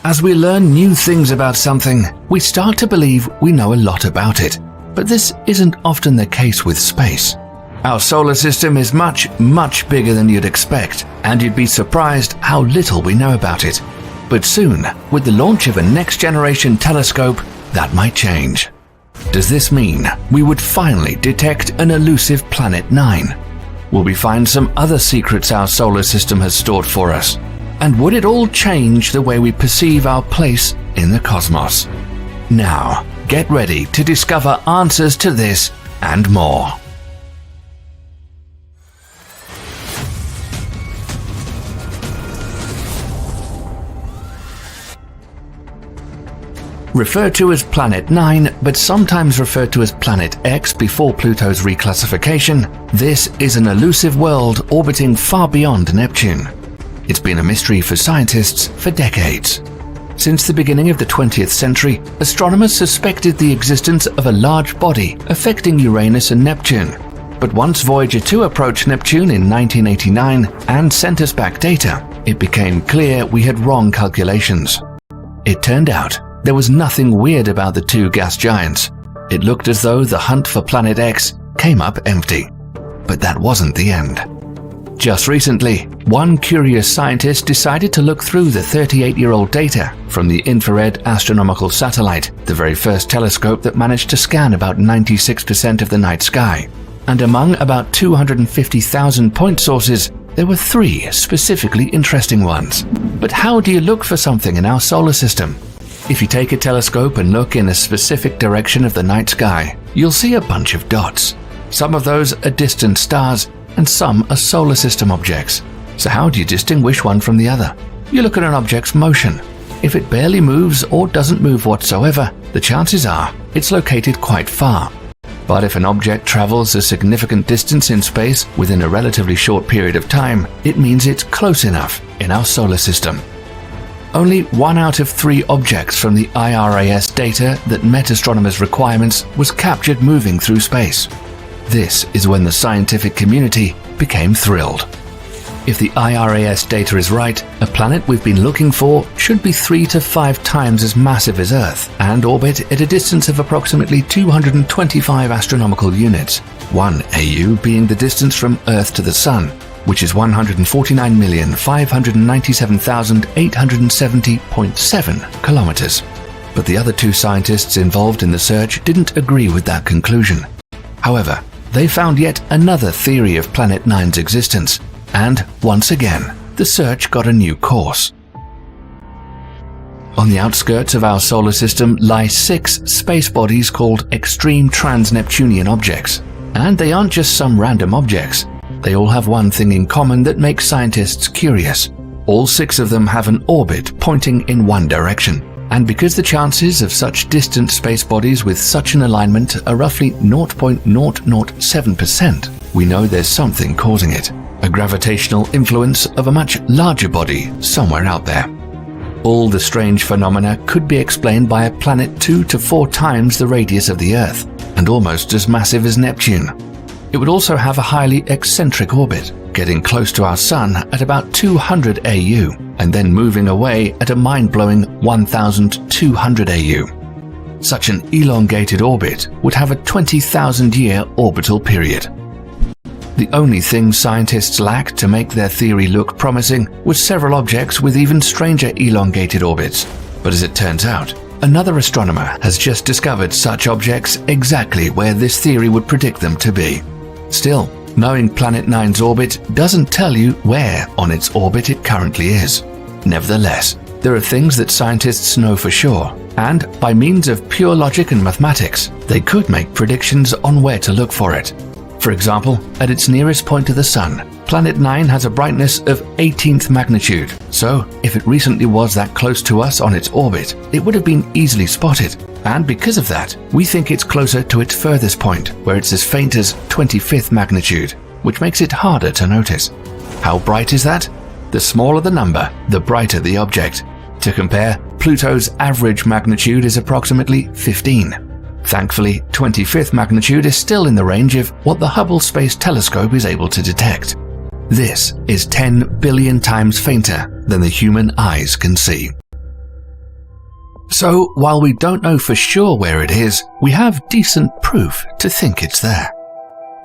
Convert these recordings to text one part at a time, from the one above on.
As we learn new things about something, we start to believe we know a lot about it. But this isn't often the case with space. Our solar system is much, much bigger than you'd expect, and you'd be surprised how little we know about it. But soon, with the launch of a next-generation telescope, that might change. Does this mean we would finally detect an elusive Planet 9? Will we find some other secrets our solar system has stored for us? And would it all change the way we perceive our place in the cosmos? Now, get ready to discover answers to this and more. Referred to as Planet 9, but sometimes referred to as Planet X before Pluto's reclassification, this is an elusive world orbiting far beyond Neptune. It's been a mystery for scientists for decades. Since the beginning of the 20th century, astronomers suspected the existence of a large body affecting Uranus and Neptune. But once Voyager 2 approached Neptune in 1989 and sent us back data, it became clear we had wrong calculations. It turned out there was nothing weird about the two gas giants. It looked as though the hunt for Planet X came up empty. But that wasn't the end. Just recently, one curious scientist decided to look through the 38-year-old data from the Infrared Astronomical Satellite, the very first telescope that managed to scan about 96% of the night sky. And among about 250,000 point sources, there were 3 specifically interesting ones. But how do you look for something in our solar system? If you take a telescope and look in a specific direction of the night sky, you'll see a bunch of dots. Some of those are distant stars, and some are solar system objects. So how do you distinguish one from the other? You look at an object's motion. If it barely moves or doesn't move whatsoever, the chances are it's located quite far. But if an object travels a significant distance in space within a relatively short period of time, it means it's close enough in our solar system. Only 1 out of 3 objects from the IRAS data that met astronomers' requirements was captured moving through space. This is when the scientific community became thrilled. If the IRAS data is right, a planet we've been looking for should be 3 to 5 times as massive as Earth and orbit at a distance of approximately 225 astronomical units, 1 AU being the distance from Earth to the Sun, which is 149,597,870.7 kilometers. But the other 2 scientists involved in the search didn't agree with that conclusion. However, they found yet another theory of Planet 9's existence, and once again, the search got a new course. On the outskirts of our solar system lie 6 space bodies called extreme trans-Neptunian objects. And they aren't just some random objects. They all have one thing in common that makes scientists curious. All 6 of them have an orbit pointing in one direction. And because the chances of such distant space bodies with such an alignment are roughly 0.007%, we know there's something causing it. A gravitational influence of a much larger body somewhere out there. All the strange phenomena could be explained by a planet 2 to 4 times the radius of the Earth, and almost as massive as Neptune. It would also have a highly eccentric orbit, getting close to our Sun at about 200 AU, and then moving away at a mind-blowing 1,200 AU. Such an elongated orbit would have a 20,000-year orbital period. The only thing scientists lacked to make their theory look promising was several objects with even stranger elongated orbits. But as it turns out, another astronomer has just discovered such objects exactly where this theory would predict them to be. Still, knowing Planet 9's orbit doesn't tell you where on its orbit it currently is. Nevertheless, there are things that scientists know for sure, and by means of pure logic and mathematics, they could make predictions on where to look for it. For example, at its nearest point to the Sun, Planet 9 has a brightness of 18th magnitude, so if it recently was that close to us on its orbit, it would have been easily spotted. And because of that, we think it's closer to its furthest point, where it's as faint as 25th magnitude, which makes it harder to notice. How bright is that? The smaller the number, the brighter the object. To compare, Pluto's average magnitude is approximately 15. Thankfully, 25th magnitude is still in the range of what the Hubble Space Telescope is able to detect. This is 10 billion times fainter than the human eyes can see. So, while we don't know for sure where it is, we have decent proof to think it's there.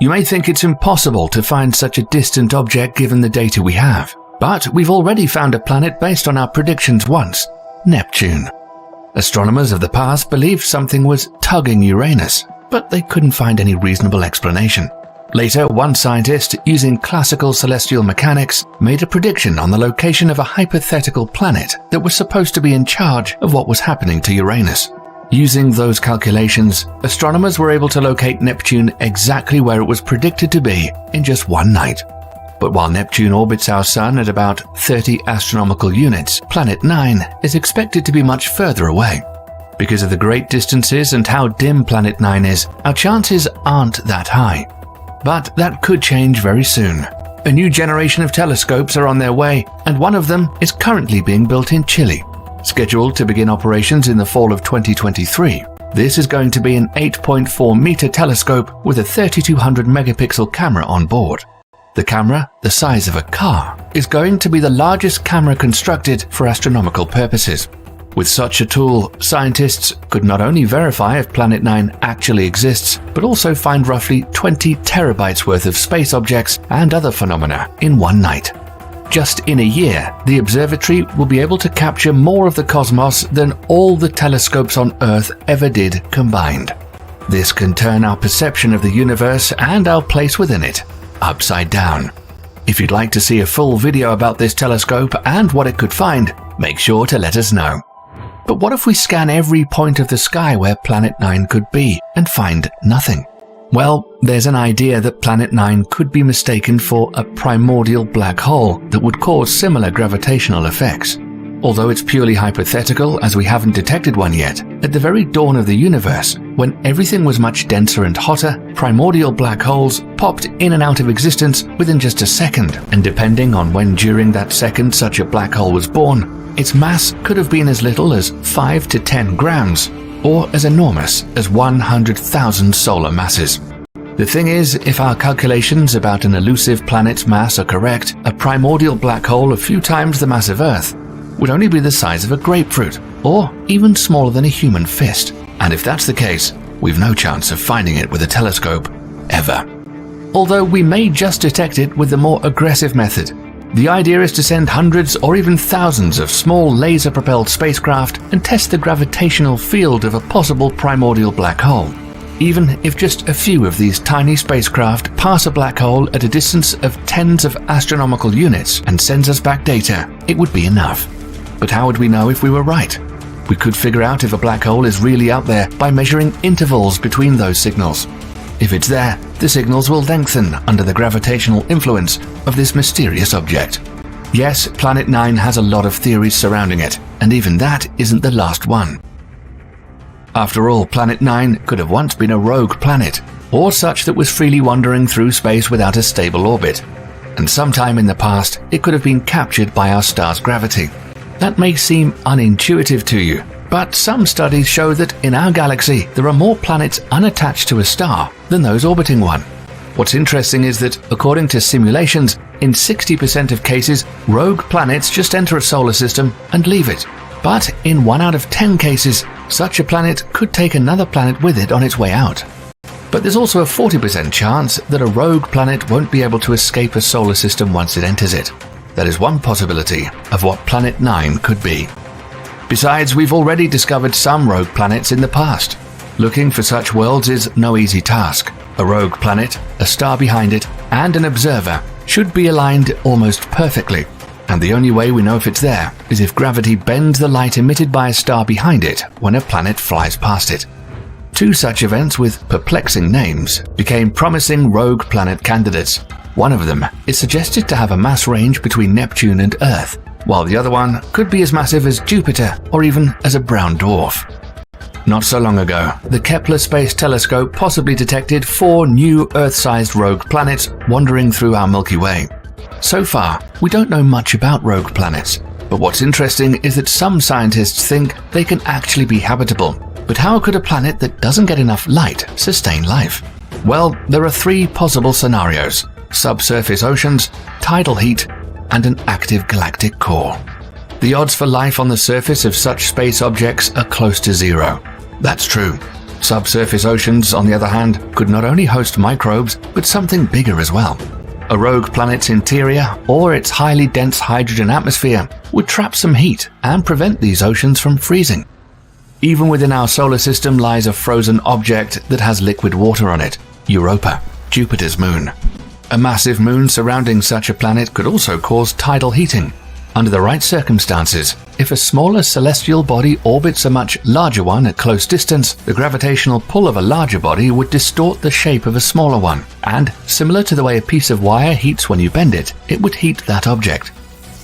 You may think it's impossible to find such a distant object given the data we have, but we've already found a planet based on our predictions once, Neptune. Astronomers of the past believed something was tugging Uranus, but they couldn't find any reasonable explanation. Later, one scientist, using classical celestial mechanics, made a prediction on the location of a hypothetical planet that was supposed to be in charge of what was happening to Uranus. Using those calculations, astronomers were able to locate Neptune exactly where it was predicted to be in just one night. But while Neptune orbits our Sun at about 30 astronomical units, Planet 9 is expected to be much further away. Because of the great distances and how dim Planet 9 is, our chances aren't that high. But that could change very soon. A new generation of telescopes are on their way, and one of them is currently being built in Chile. Scheduled to begin operations in the fall of 2023, this is going to be an 8.4-meter telescope with a 3200 megapixel camera on board. The camera, the size of a car, is going to be the largest camera constructed for astronomical purposes. With such a tool, scientists could not only verify if Planet 9 actually exists, but also find roughly 20 terabytes worth of space objects and other phenomena in one night. Just in a year, the observatory will be able to capture more of the cosmos than all the telescopes on Earth ever did combined. This can turn our perception of the universe and our place within it upside down. If you'd like to see a full video about this telescope and what it could find, make sure to let us know. But what if we scan every point of the sky where Planet 9 could be and find nothing? Well, there's an idea that Planet 9 could be mistaken for a primordial black hole that would cause similar gravitational effects. Although it's purely hypothetical as we haven't detected one yet, at the very dawn of the universe, when everything was much denser and hotter, primordial black holes popped in and out of existence within just a second, and depending on when during that second such a black hole was born, its mass could have been as little as 5 to 10 grams, or as enormous as 100,000 solar masses. The thing is, if our calculations about an elusive planet's mass are correct, a primordial black hole a few times the mass of Earth would only be the size of a grapefruit, or even smaller than a human fist. And if that's the case, we've no chance of finding it with a telescope, ever. Although we may just detect it with the more aggressive method. The idea is to send hundreds or even thousands of small laser-propelled spacecraft and test the gravitational field of a possible primordial black hole. Even if just a few of these tiny spacecraft pass a black hole at a distance of tens of astronomical units and sends us back data, it would be enough. But how would we know if we were right? We could figure out if a black hole is really out there by measuring intervals between those signals. If it's there, the signals will lengthen under the gravitational influence of this mysterious object. Yes, Planet 9 has a lot of theories surrounding it, and even that isn't the last one. After all, Planet 9 could have once been a rogue planet, or such that was freely wandering through space without a stable orbit. And sometime in the past, it could have been captured by our star's gravity. That may seem unintuitive to you, but some studies show that in our galaxy there are more planets unattached to a star than those orbiting one. What's interesting is that, according to simulations, in 60% of cases, rogue planets just enter a solar system and leave it. But in 1 out of 10 cases, such a planet could take another planet with it on its way out. But there's also a 40% chance that a rogue planet won't be able to escape a solar system once it enters it. That is one possibility of what Planet 9 could be. Besides, we've already discovered some rogue planets in the past. Looking for such worlds is no easy task. A rogue planet, a star behind it, and an observer should be aligned almost perfectly. And the only way we know if it's there is if gravity bends the light emitted by a star behind it when a planet flies past it. 2 such events with perplexing names became promising rogue planet candidates. One of them is suggested to have a mass range between Neptune and Earth, while the other one could be as massive as Jupiter or even as a brown dwarf. Not so long ago, the Kepler Space Telescope possibly detected 4 new Earth-sized rogue planets wandering through our Milky Way. So far, we don't know much about rogue planets, but what's interesting is that some scientists think they can actually be habitable. But how could a planet that doesn't get enough light sustain life? Well, there are 3 possible scenarios: subsurface oceans, tidal heat, and an active galactic core. The odds for life on the surface of such space objects are close to zero. That's true. Subsurface oceans, on the other hand, could not only host microbes, but something bigger as well. A rogue planet's interior, or its highly dense hydrogen atmosphere, would trap some heat and prevent these oceans from freezing. Even within our solar system lies a frozen object that has liquid water on it, Europa, Jupiter's moon. A massive moon surrounding such a planet could also cause tidal heating. Under the right circumstances, if a smaller celestial body orbits a much larger one at close distance, the gravitational pull of a larger body would distort the shape of a smaller one, and, similar to the way a piece of wire heats when you bend it, it would heat that object.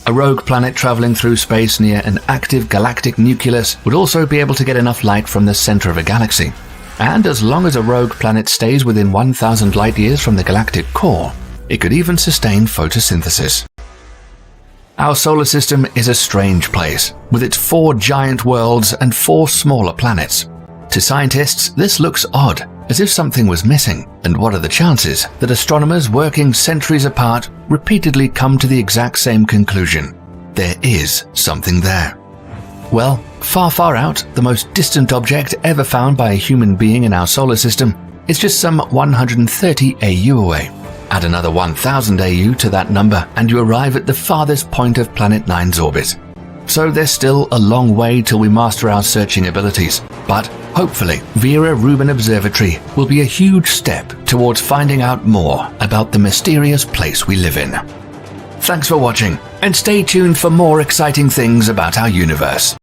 A rogue planet traveling through space near an active galactic nucleus would also be able to get enough light from the center of a galaxy. And as long as a rogue planet stays within 1,000 light-years from the galactic core, it could even sustain photosynthesis. Our solar system is a strange place, with its 4 giant worlds and 4 smaller planets. To scientists, this looks odd, as if something was missing, and what are the chances that astronomers working centuries apart repeatedly come to the exact same conclusion? There is something there. Well, far, far out, the most distant object ever found by a human being in our solar system is just some 130 AU away. Add another 1000 AU to that number and you arrive at the farthest point of Planet 9's orbit. So there's still a long way till we master our searching abilities, but hopefully Vera Rubin Observatory will be a huge step towards finding out more about the mysterious place we live in. Thanks for watching, and stay tuned for more exciting things about our universe.